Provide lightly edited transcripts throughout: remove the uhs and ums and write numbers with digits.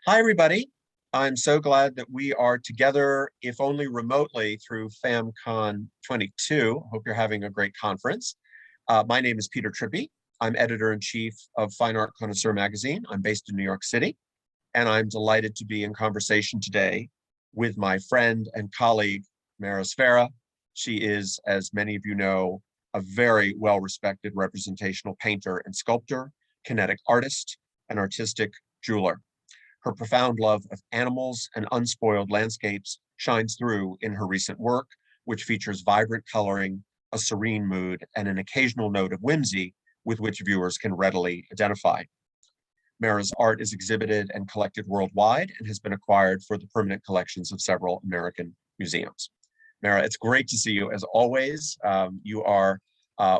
Hi, everybody. I'm so glad that we are together, if only remotely, through FamCon22. Hope you're having a great conference. My name is Peter Trippi. I'm editor-in-chief of Fine Art Connoisseur magazine. I'm based in New York City, and I'm delighted to be in conversation today with my friend and colleague, Mara Sfara. She is, as many of you know, a very well-respected representational painter and sculptor, kinetic artist, and artistic jeweler. Her profound love of animals and unspoiled landscapes shines through in her recent work, which features vibrant coloring, a serene mood, and an occasional note of whimsy with which viewers can readily identify. Mara's art is exhibited and collected worldwide and has been acquired for the permanent collections of several American museums. Mara, it's great to see you as always. You are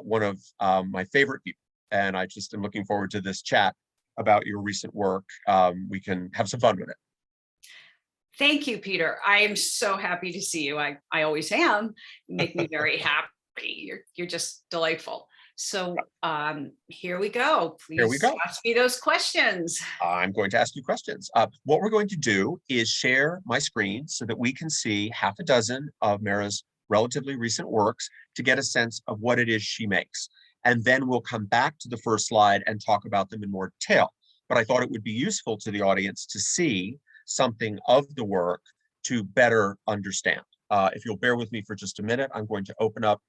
one of my favorite people, and I just am looking forward to this chat about your recent work. We can have some fun with it. Thank you, Peter. I am so happy to see you. I always am. You make me very happy. You're just delightful. So here we go. Please Here we go. ask me those questions. I'm going to ask you questions. What we're going to do is share my screen so that we can see half a dozen of Mara's relatively recent works to get a sense of what it is she makes. And then we'll come back to the first slide and talk about them in more detail. But I thought it would be useful to the audience to see something of the work to better understand. If you'll bear with me for just a minute, I'm going to open up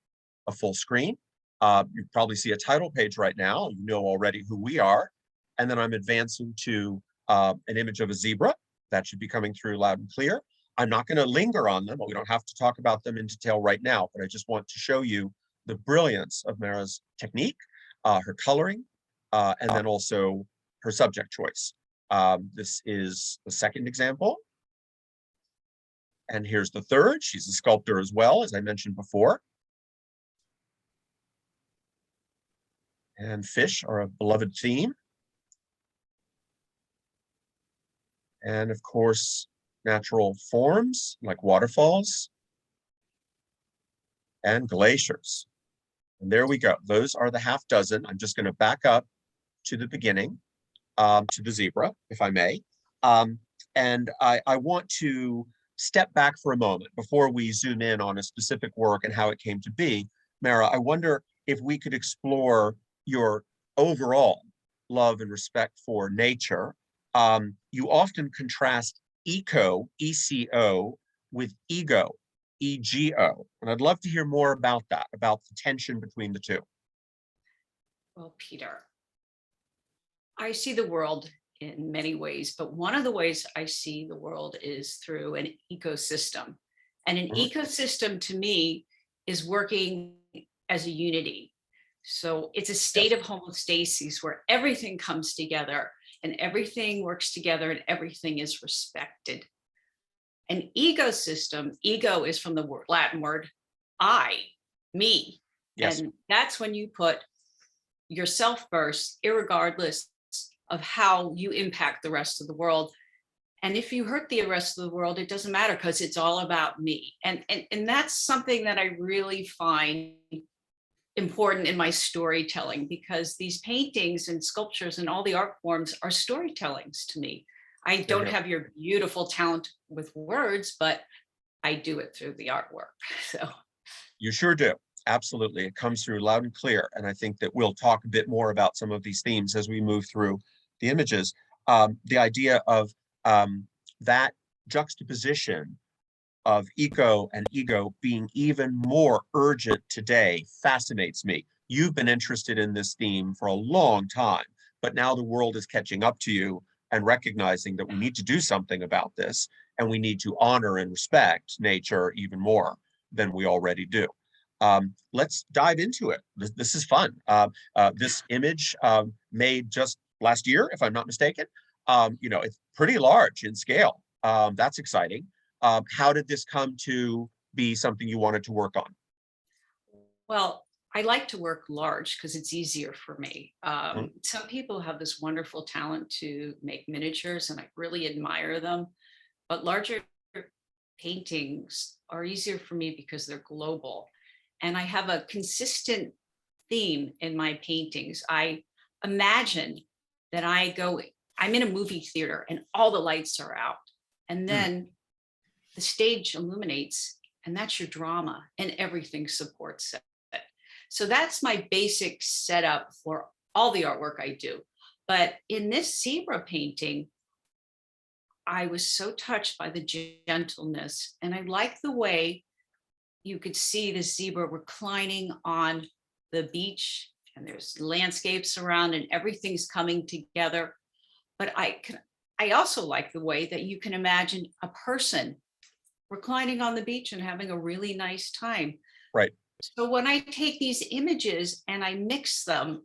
a full screen. You probably see a title page right now. You know already who we are. And then I'm advancing to an image of a zebra. That should be coming through loud and clear. I'm not going to linger on them. We don't have to talk about them in detail right now, but I just want to show you the brilliance of Mara's technique, her coloring, and then also her subject choice. This is the second example. And here's the third. She's a sculptor as well, as I mentioned before. And fish are a beloved theme. And of course, natural forms like waterfalls and glaciers. And there we go. Those are the half dozen. I'm just going to back up to the beginning, to the zebra, if I may. And I want to step back for a moment before we zoom in on a specific work and how it came to be. Mara, I wonder if we could explore your overall love and respect for nature. You often contrast eco, E-C-O, with ego, E-G-O. And I'd love to hear more about that, about the tension between the two. Well, Peter, I see the world in many ways, but one of the ways I see the world is through an ecosystem. And an ecosystem to me is working as a unity. So it's a state of homeostasis where everything comes together and everything works together and everything is respected. An ecosystem, ego is from the Latin word I, me. Yes. And that's when you put yourself first, irregardless of how you impact the rest of the world. And if you hurt the rest of the world, it doesn't matter because it's all about me. And that's something that I really find important in my storytelling, because these paintings and sculptures and all the art forms are storytellings to me. I don't have your beautiful talent with words, but I do it through the artwork. So you sure do. Absolutely. It comes through loud and clear. And I think that we'll talk a bit more about some of these themes as we move through the images. The idea of that juxtaposition of eco and ego being even more urgent today fascinates me. You've been interested in this theme for a long time, but now the world is catching up to you and recognizing that we need to do something about this, and we need to honor and respect nature even more than we already do. Let's dive into it. This is fun. This image made just last year, if I'm not mistaken. It's pretty large in scale. That's exciting. How did this come to be something you wanted to work on? Well, I like to work large because it's easier for me. Some people have this wonderful talent to make miniatures, and I really admire them. But larger paintings are easier for me because they're global. And I have a consistent theme in my paintings. I imagine that I go I'm in a movie theater and all the lights are out. And then the stage illuminates, and that's your drama, and everything supports it. So that's my basic setup for all the artwork I do. But in this zebra painting, I was so touched by the gentleness, and I like the way you could see the zebra reclining on the beach, and there's landscapes around and everything's coming together. But I also like the way that you can imagine a person reclining on the beach and having a really nice time. Right. So when I take these images and I mix them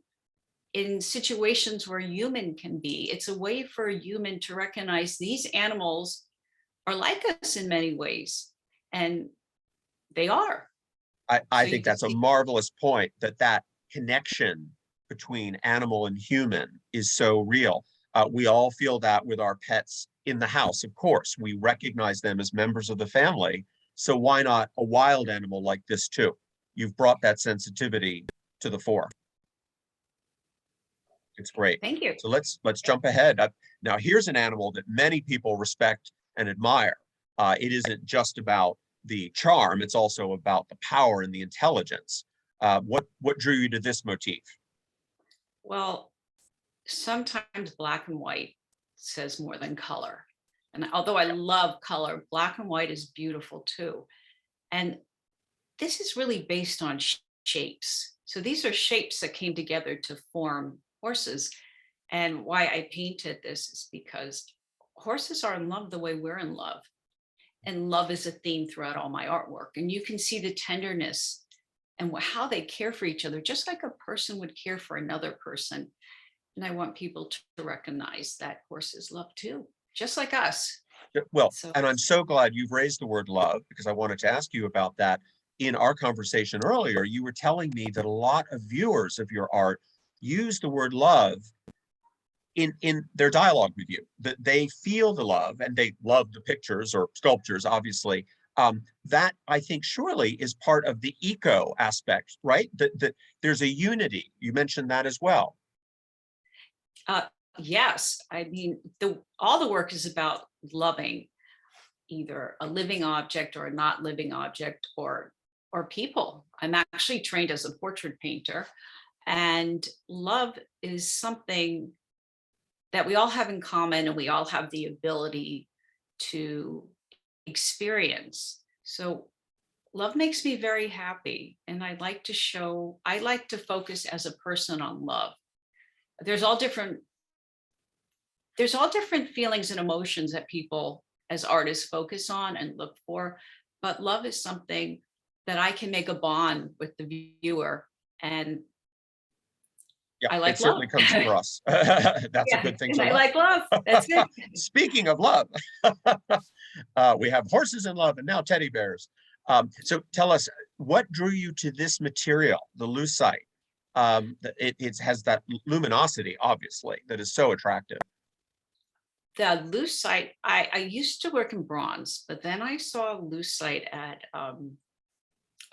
in situations where human can be, it's a way for a human to recognize these animals are like us in many ways. And they are. I So you think can that's a see, marvelous point, that connection between animal and human is so real. We all feel that with our pets in the house. Of course, we recognize them as members of the family. So why not a wild animal like this too? You've brought that sensitivity to the fore. It's great. thank you. So let's jump ahead. Now here's an animal that many people respect and admire. It isn't just about the charm; it's also about the power and the intelligence. What drew you to this motif? Well, sometimes black and white says more than color. And although I love color, black and white is beautiful too. And this is really based on shapes. So these are shapes that came together to form horses. And why I painted this is because horses are in love the way we're in love. And love is a theme throughout all my artwork. And you can see the tenderness and how they care for each other, just like a person would care for another person. And I want people to recognize that horses love too, just like us. Well, So and I'm so glad you've raised the word love, because I wanted to ask you about that. In our conversation earlier, you were telling me that a lot of viewers of your art use the word love in their dialogue with you, that they feel the love and they love the pictures or sculptures, obviously. That I think surely is part of the eco aspect, right? That there's a unity. You mentioned that as well. uh, yes, I mean, all the work is about loving either a living object or a not living object, or people. I'm actually trained as a portrait painter, and love is something that we all have in common, and we all have the ability to experience. So love makes me very happy, and I like to focus as a person on love. There's all different feelings and emotions that people as artists focus on and look for, but love is something that I can make a bond with the viewer, and Yeah, I it like love. certainly comes across. That's a Yeah, good thing and to I love. like love. That's it. Speaking of love, we have horses in love and now teddy bears. So tell us, what drew you to this material, the lucite? It has that luminosity, obviously, that is so attractive. The lucite, I used to work in bronze, but then I saw lucite at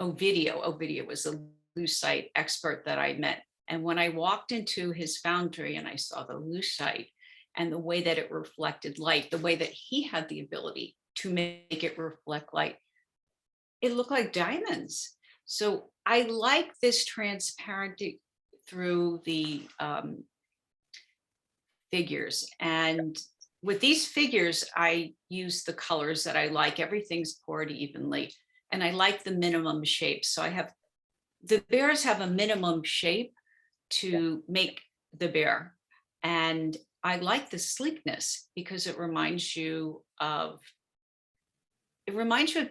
Ovidio. Ovidio was a lucite expert that I met. And when I walked into his foundry and I saw the lucite and the way that it reflected light, the way that he had the ability to make it reflect light, it looked like diamonds. So I like this transparency through the figures. And with these figures, I use the colors that I like. Everything's poured evenly. And I like the minimum shape. So the bears have a minimum shape to make the bear. And I like the sleekness because it reminds you of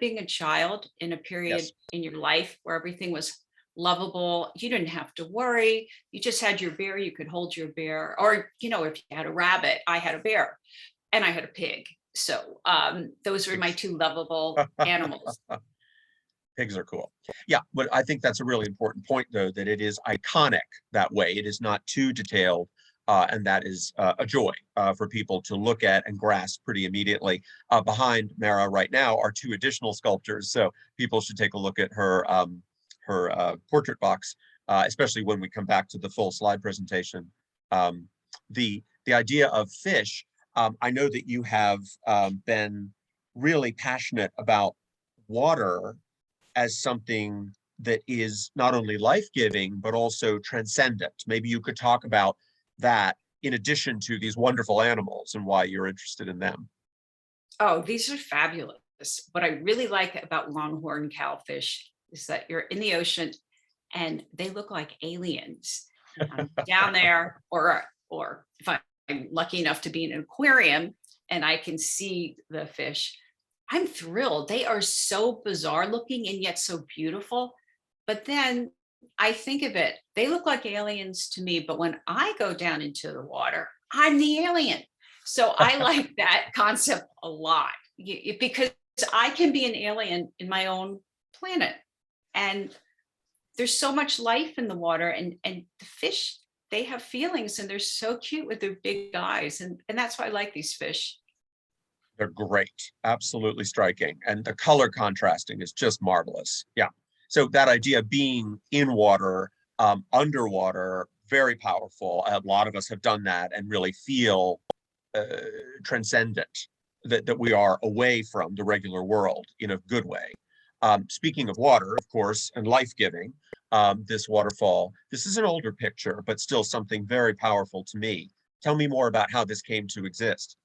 being a child in a period Yes. in your life where everything was lovable. You didn't have to worry. You just had your bear. You could hold your bear. Or, if you had a rabbit, I had a bear and I had a pig. So those were my two lovable animals. Pigs are cool. Yeah, but I think that's a really important point, though, that it is iconic that way. It is not too detailed, and that is a joy for people to look at and grasp pretty immediately. Behind Mara right now are two additional sculptures, so people should take a look at her portrait box, especially when we come back to the full slide presentation. The the idea of fish, I know that you have been really passionate about water as something that is not only life-giving, but also transcendent. Maybe you could talk about that in addition to these wonderful animals and why you're interested in them. Oh, these are fabulous. What I really like about longhorn cowfish is that you're in the ocean and they look like aliens. Down there, or if I'm lucky enough to be in an aquarium and I can see the fish, I'm thrilled. They are so bizarre looking and yet so beautiful. But then I think of it, they look like aliens to me, but when I go down into the water, I'm the alien. So I like that concept a lot because I can be an alien in my own planet. And there's so much life in the water, and the fish, they have feelings and they're so cute with their big eyes. And that's why I like these fish. They're great, absolutely striking. And the color contrasting is just marvelous. Yeah. So that idea of being in water, underwater, very powerful. A lot of us have done that and really feel uh, transcendent, that we are away from the regular world in a good way. Speaking of water, of course, and life-giving, this waterfall, this is an older picture, but still something very powerful to me. Tell me more about how this came to exist.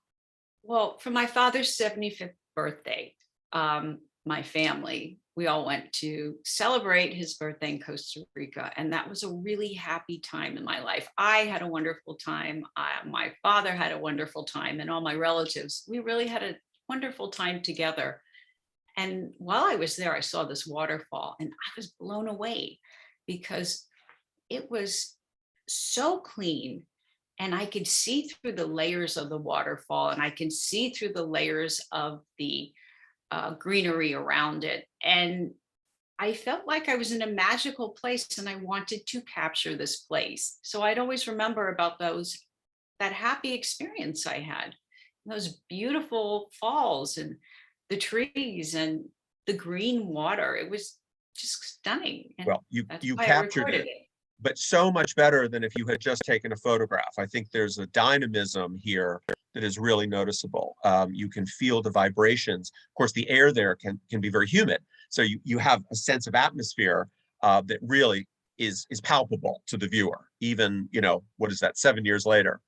Well, for my father's 75th birthday, my family, we all went to celebrate his birthday in Costa Rica. And that was a really happy time in my life. I had a wonderful time. My father had a wonderful time, and all my relatives, we really had a wonderful time together. And while I was there, I saw this waterfall and I was blown away because it was so clean, and I could see through the layers of the waterfall, and I can see through the layers of the greenery around it. And I felt like I was in a magical place and I wanted to capture this place. So I'd always remember about that happy experience I had, those beautiful falls and the trees and the green water. It was just stunning. And Well, you that's you why I captured recorded it, it. but so much better than if you had just taken a photograph. I think there's a dynamism here that is really noticeable. You can feel the vibrations. Of course, the air there can be very humid, so you have a sense of atmosphere that really is palpable to the viewer, even, what is that, 7 years later.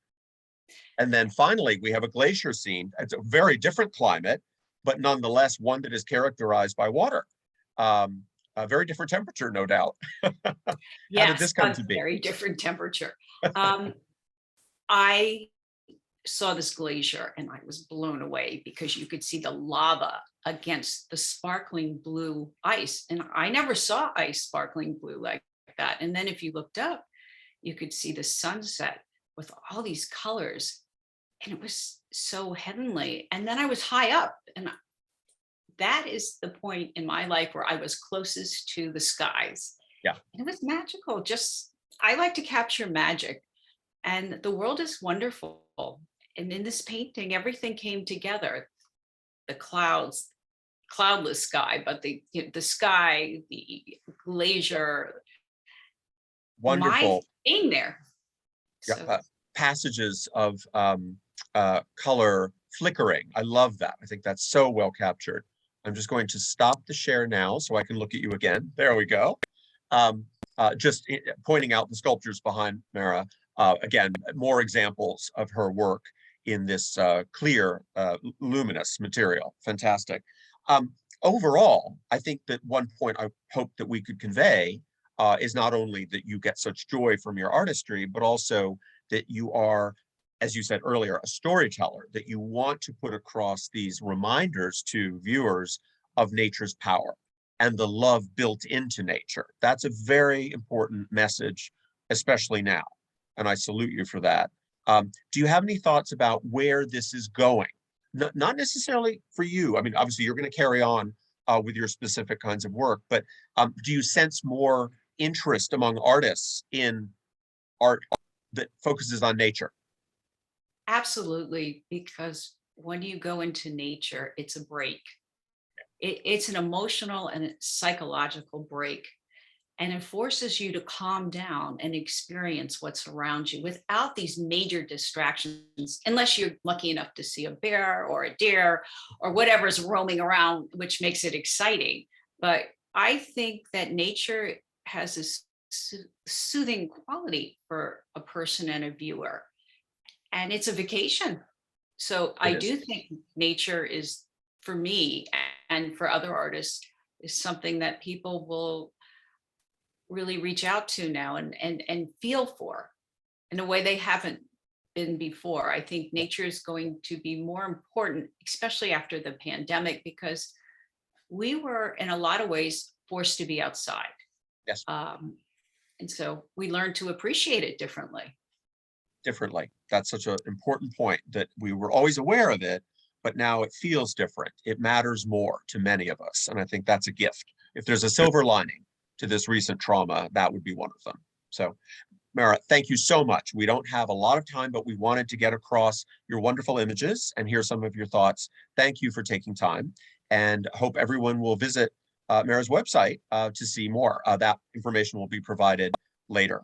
And then finally, we have a glacier scene. It's a very different climate, but nonetheless one that is characterized by water. A very different temperature, no doubt. How did this Yes, come a to be? very different temperature. Um, I saw this glacier and I was blown away because you could see the lava against the sparkling blue ice. And I never saw ice sparkling blue like that. And then if you looked up, you could see the sunset with all these colors. And it was so heavenly. And then I was high up, and that is the point in my life where I was closest to the skies. Yeah. And it was magical. Just, I like to capture magic, and the world is wonderful. And in this painting, everything came together. The clouds, cloudless sky, but the sky, the glacier, my Wonderful. being there. Yeah, So passages of color flickering. I love that. I think that's so well captured. I'm just going to stop the share now so I can look at you again. There we go. Um, just pointing out the sculptures behind Mara. Again, more examples of her work in this clear, luminous material. Fantastic. Um, Overall, I think that one point I hope that we could convey is not only that you get such joy from your artistry, but also that you are, as you said earlier, a storyteller, that you want to put across these reminders to viewers of nature's power and the love built into nature. That's a very important message, especially now. And I salute you for that. Do you have any thoughts about where this is going? Not necessarily for you. I mean, obviously, you're going to carry on with your specific kinds of work, but do you sense more interest among artists in art that focuses on nature? absolutely, because when you go into nature, it's a break. It's an emotional and a psychological break. and it forces you to calm down and experience what's around you without these major distractions, unless you're lucky enough to see a bear or a deer or whatever's roaming around, which makes it exciting. But I think that nature has this soothing quality for a person and a viewer, and it's a vacation. So I It is. do think nature is, for me and for other artists, is something that people will really reach out to now and feel for in a way they haven't been before. I think nature is going to be more important, especially after the pandemic, because we were in a lot of ways forced to be outside. Yes. And so we learned to appreciate it differently. Differently. That's such an important point, that we were always aware of it, but now it feels different. It matters more to many of us. And I think that's a gift. If there's a silver lining to this recent trauma, that would be one of them. So, Mara, thank you so much. We don't have a lot of time, but we wanted to get across your wonderful images and hear some of your thoughts. Thank you for taking time, and hope everyone will visit Mara's website to see more. That information will be provided later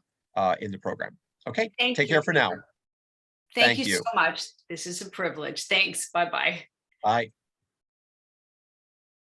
in the program. Okay, Thank take you, care for now. Peter. Thank Thank you you. so much. This is a privilege. Thanks. Bye-bye. Bye.